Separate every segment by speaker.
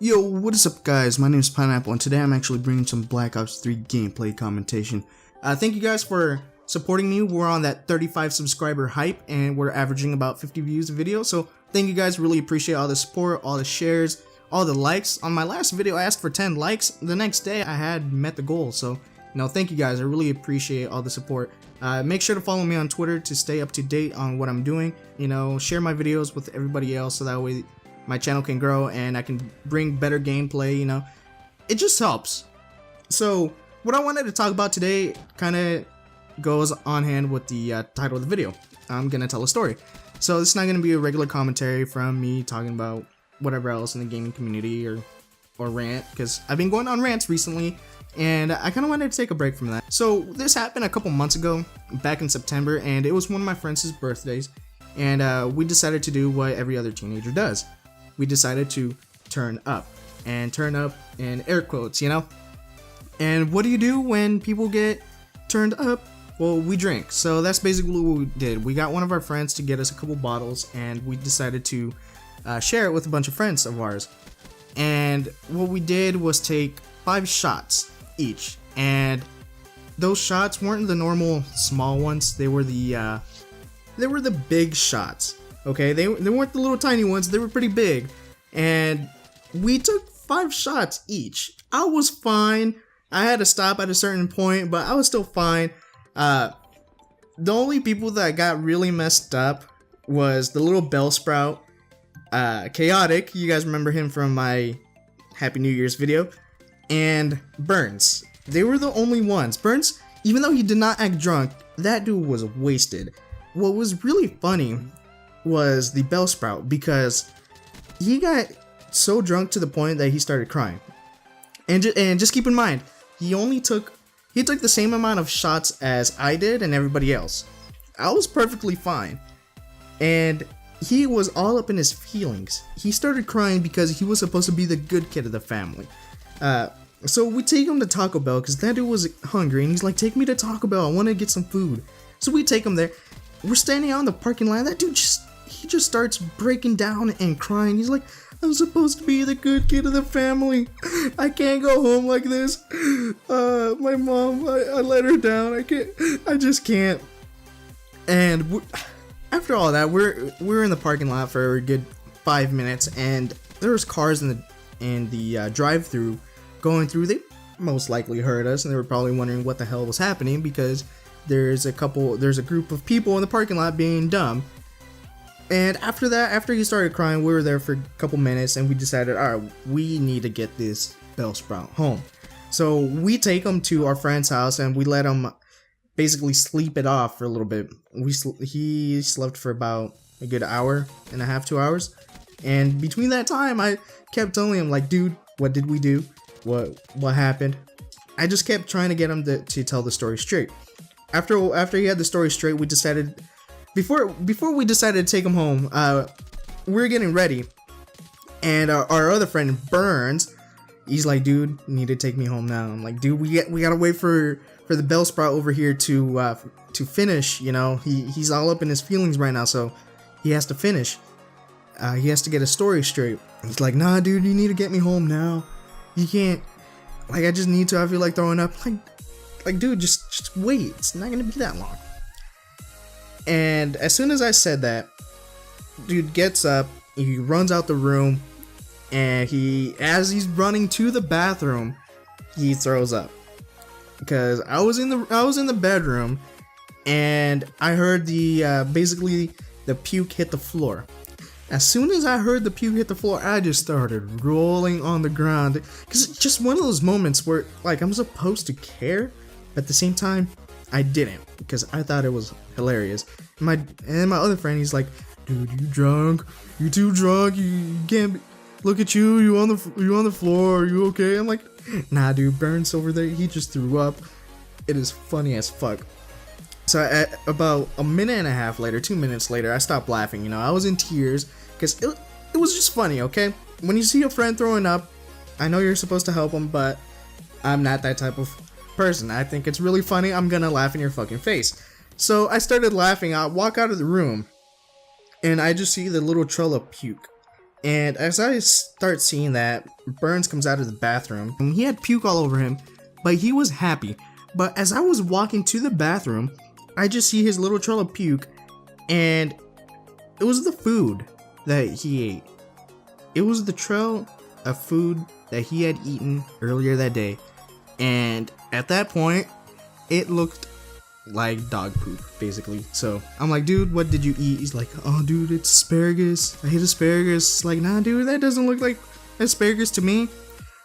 Speaker 1: Yo, what is up guys, my name is Pineapple and today I'm actually bringing some Black Ops 3 gameplay commentation. Thank you guys for supporting me. We're on that 35 subscriber hype and we're averaging about 50 views a video, so thank you guys, really appreciate all the support, all the shares, all the likes. On my last video I asked for 10 likes, the next day I had met the goal, so thank you guys, I really appreciate all the support. Make sure to follow me on Twitter to stay up to date on what I'm doing, share my videos with everybody else so that way my channel can grow and I can bring better gameplay, it just helps. So what I wanted to talk about today kind of goes on hand with the title of the video. I'm gonna tell a story. So this is not gonna be a regular commentary from me talking about whatever else in the gaming community or rant, because I've been going on rants recently and I kind of wanted to take a break from that. So this happened a couple months ago, back in September, and it was one of my friends' birthdays, and we decided to do what every other teenager does. We decided to turn up, and turn up in air quotes, And what do you do when people get turned up? Well, we drink. So that's basically what we did. We got one of our friends to get us a couple bottles, and we decided to share it with a bunch of friends of ours. And what we did was take 5 shots each, and those shots weren't the normal small ones. They were the big shots. Okay, they weren't the little tiny ones, they were pretty big. And we took 5 shots each. I was fine. I had to stop at a certain point, but I was still fine. The only people that got really messed up was the little Bellsprout, Chaotic, you guys remember him from my Happy New Year's video, and Burns. They were the only ones. Burns, even though he did not act drunk, that dude was wasted. What was really funny was the Bellsprout, because he got so drunk to the point that he started crying. And just keep in mind, he took the same amount of shots as I did and everybody else. I was perfectly fine, and he was all up in his feelings. He started crying because he was supposed to be the good kid of the family. So we take him to Taco Bell because that dude was hungry, and he's like, "Take me to Taco Bell, I want to get some food." So we take him there. We're standing out in the parking lot. That dude just starts breaking down and crying. He's like, "I'm supposed to be the good kid of the family. I can't go home like this. My mom, I let her down. I just can't." And after all that, we're in the parking lot for a good 5 minutes, and there's cars in the drive-through going through. They most likely heard us, and they were probably wondering what the hell was happening, because there's a group of people in the parking lot being dumb. And after that, after he started crying, we were there for a couple minutes, and we decided, all right, we need to get this Bellsprout home. So we take him to our friend's house, and we let him basically sleep it off for a little bit. He slept for about a good hour and a half, 2 hours. And between that time, I kept telling him, like, "Dude, what did we do? What happened?" I just kept trying to get him to tell the story straight. After he had the story straight, we decided, before we decided to take him home, we were getting ready, and our other friend Burns, he's like, "Dude, you need to take me home now." I'm like, "Dude, we gotta wait for the Bellsprout over here to finish. He's all up in his feelings right now, so he has to finish. He has to get his story straight." He's like, "Nah, dude, you need to get me home now. You can't. Like, I just need to. I feel like throwing up." Like, dude, just wait. It's not gonna be that long. And as soon as I said that, dude gets up, he runs out the room, and as he's running to the bathroom, he throws up. Because I was in the bedroom, and I heard basically the puke hit the floor. As soon as I heard the puke hit the floor, I just started rolling on the ground. Because it's just one of those moments where, like, I'm supposed to care, but at the same time, I didn't, because I thought it was hilarious. And my other friend, he's like, "Dude, you drunk? You too drunk? You can't look at you. You on the floor? Are you okay?" I'm like, "Nah, dude, Burns over there, he just threw up." It is funny as fuck. So at about a minute and a half later, 2 minutes later, I stopped laughing. I was in tears because it was just funny. Okay, when you see a friend throwing up, I know you're supposed to help them, but I'm not that type of person. I think it's really funny. I'm gonna laugh in your fucking face. So I started laughing. I walk out of the room, and I just see the little Trella puke. And as I start seeing that, Burns comes out of the bathroom and he had puke all over him, but he was happy. But as I was walking to the bathroom, I just see his little trail of puke, and it was the food that he ate. It was the trail of food that he had eaten earlier that day. And at that point, it looked like dog poop, basically. So I'm like, dude, what did you eat? He's like, oh, dude, it's asparagus. I hate asparagus. Like, nah, dude, that doesn't look like asparagus to me.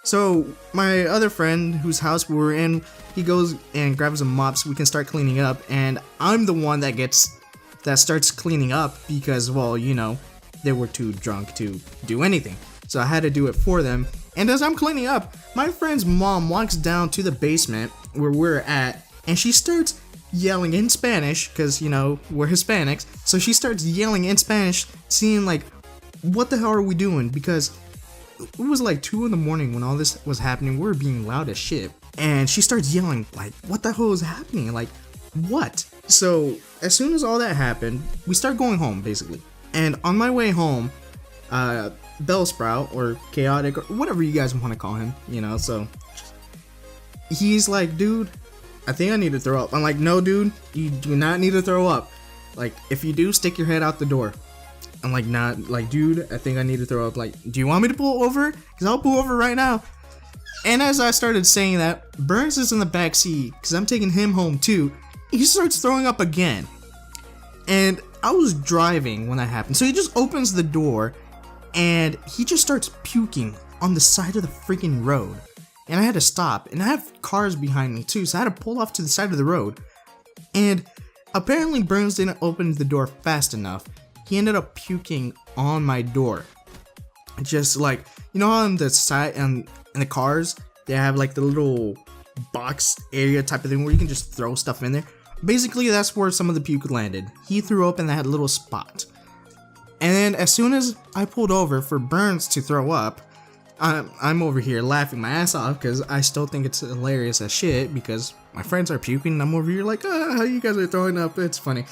Speaker 1: So my other friend whose house we were in, he goes and grabs a mop so we can start cleaning up. And I'm the one that starts cleaning up because, well, you know, they were too drunk to do anything. So I had to do it for them. And as I'm cleaning up, my friend's mom walks down to the basement where we're at, and she starts yelling in Spanish, because, you know, we're Hispanics. So she starts yelling in Spanish, seeing like, what the hell are we doing? Because it was like 2 in the morning when all this was happening. We were being loud as shit. And she starts yelling, like, what the hell is happening? Like, what? So as soon as all that happened, we start going home, basically. And on my way home, Bellsprout, or Chaotic, or whatever you guys want to call him, you know, so he's like, dude, I think I need to throw up. I'm like, no, dude, you do not need to throw up. Like, if you do, stick your head out the door. I'm like, nah, like, dude, I think I need to throw up. Like, do you want me to pull over? Because I'll pull over right now. And as I started saying that, Burns is in the back seat, because I'm taking him home too. He starts throwing up again. And I was driving when that happened. So he just opens the door, and he just starts puking on the side of the freaking road. And I had to stop, and I have cars behind me too, so I had to pull off to the side of the road. And apparently Burns didn't open the door fast enough. He ended up puking on my door. Just like, you know how on the side and in the cars they have like the little box area type of thing where you can just throw stuff in there? Basically, that's where some of the puke landed. He threw up in that little spot. And then as soon as I pulled over for Burns to throw up, I'm over here laughing my ass off because I still think it's hilarious as shit because my friends are puking and I'm over here like, how you guys are throwing up, it's funny.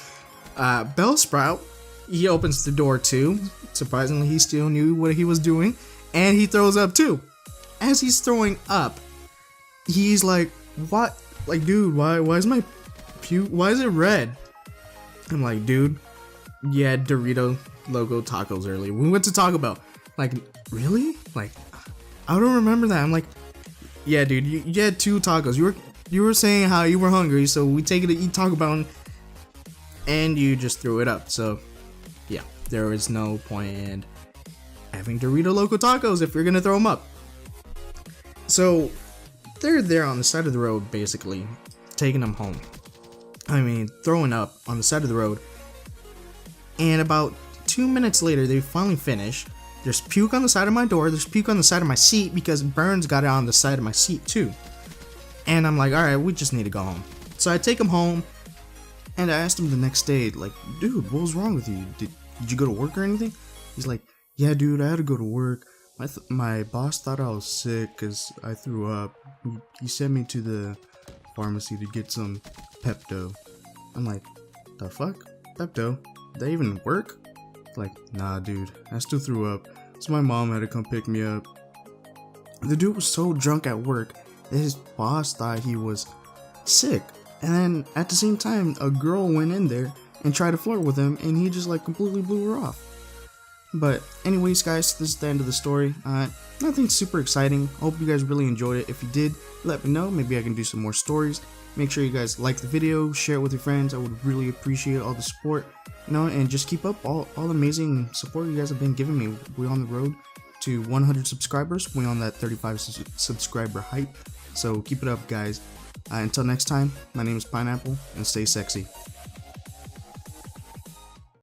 Speaker 1: Bellsprout, he opens the door too. Surprisingly, he still knew what he was doing, and he throws up too. As he's throwing up, he's like, what? Like, dude, why is my puke, why is it red? I'm like, dude, you had Dorito logo tacos earlier. We went to Taco Bell. Like, really? Like, I don't remember that. I'm like, yeah, dude, you had 2 tacos. You were saying how you were hungry, so we take it to eat Taco Bell, and you just threw it up. So, yeah, there is no point in having Dorito loco tacos if you're gonna throw them up. So they're there on the side of the road, basically taking them home. I mean, throwing up on the side of the road. And about 2 minutes later, they finally finish. There's puke on the side of my door. There's puke on the side of my seat because Burns got it on the side of my seat too. And I'm like, alright, we just need to go home. So I take him home, and I asked him the next day, like, dude, what was wrong with you? Did you go to work or anything? He's like, yeah, dude, I had to go to work. My boss thought I was sick because I threw up. He sent me to the pharmacy to get some Pepto. I'm like, the fuck? Pepto? Did that even work? Like, nah, dude, I still threw up. So my mom had to come pick me up. The dude was so drunk at work that his boss thought he was sick. And then at the same time, a girl went in there and tried to flirt with him, and he just like completely blew her off. But anyways, guys, this is the end of the story. Nothing super exciting. Hope you guys really enjoyed it. If you did, let me know. Maybe I can do some more stories. Make sure you guys like the video, share it with your friends. I would really appreciate all the support, you know, and just keep up all the amazing support you guys have been giving me. We're on the road to 100 subscribers. We're on that 35 subscriber hype. So keep it up, guys. Until next time, my name is Pineapple, and stay sexy.